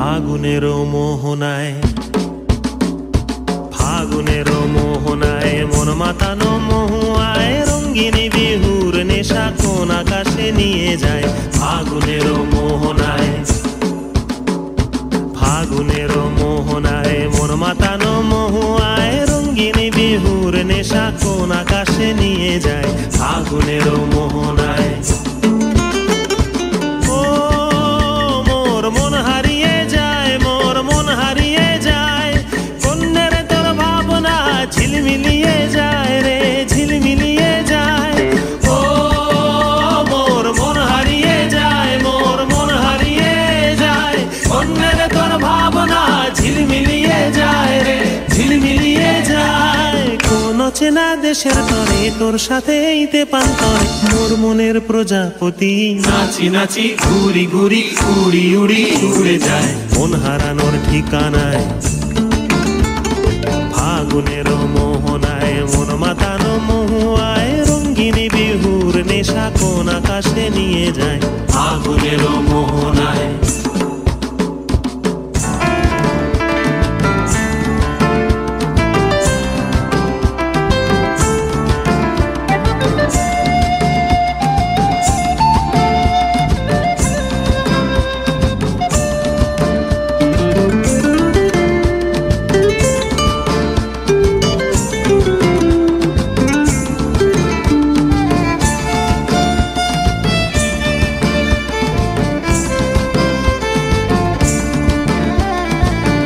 ফাগুনেরও মোহনায়, ফাগুনেরও মোহনায় মন মাতানো মহুয়ায় রঙ্গিনী বিহুর নেশা কোন আকাশে নিয়ে যায়। ফাগুনেরও মোহনায়, ফাগুনেরও মোহনায় মন মাতানো মহুয়ায় রঙ্গিনী বিহুর নেশা কোন আকাশে নিয়ে যায়। ফাগুনেরও মোহনায় ঝিলমিলিয়ে যায় রে, ঝিলমিলিয়ে যায়। ও মোর মন হারিয়ে যায়, মোর মন হারিয়ে যায়। অন্যের তোর ভাবনা ঝিলমিলিয়ে যায় রে, ঝিলমিলিয়ে যায়। কোন চেনা দেশের তরে তোর সাথে ইতে পান্তরে মোর মনের প্রজাপতি নাচি নাচি ঘুরি ঘুরি উড়ি উড়ি উড়ে যায় মন হারানোর ঠিকানায়। ফাগুনেরও মোহনায় মন মাতানো মহুয়ায় রঙ্গিনী বিহুর নেশা কোন আকাশে নিয়ে যায়। ফাগুনেরও মোহনায়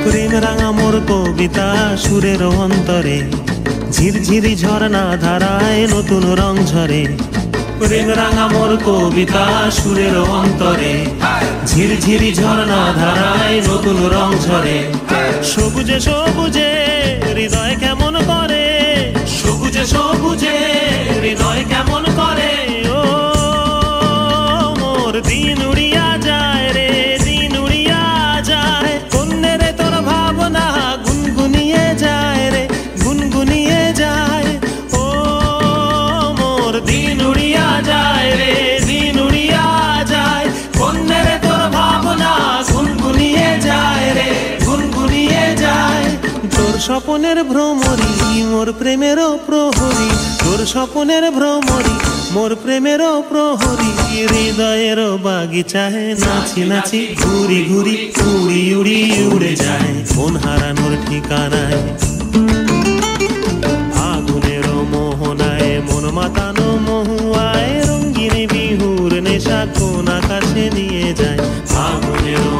প্রেম রাঙা মোর কবিতা সুরের অন্তরে ঝিরঝিরি ঝরনা ধারায় নতুন রং ঝরে। প্রেম রাঙা মোর কবিতা সুরের অন্তরে ঝিরঝিরি ঝরনা ধারায় নতুন রং ঝরে। সবুজে সবুজে হৃদয় কেমন করে, সবুজে সবুজে হৃদয় কেমন করে। ও মোর দিন উড়িয়া যায় রে, দিন উড়িয়া যায়। কন্যের তোর ভাবনা গুনগুনিয়ে যায় রে, গুনগুনিয়ে যায়। ও মোর দিন উড়িয়া যায় রে, দিন উড়িয়া যায়। কন্যের তোর ভাবনা গুনগুনিয়ে যায় রে, গুনগুনিয়ে যায়। তোর স্বপনের ভ্রমরি মোর প্রেমেরও প্রহরী, তোর স্বপনের ভ্রমরি মোর প্রেমেরও প্রহরী। হৃদয়েরও বাগিচায় নাচি নাচি ঘুরি ঘুরি উড়ি উড়ি উড়ে যায় মন হারানোর ঠিকানায়। ফাগুনেরও মোহনায় মন মাতানো মহুয়ায় রঙ্গিনী বিহুর নেশা কোন আকাশে নিয়ে যায়। ফাগুনেরও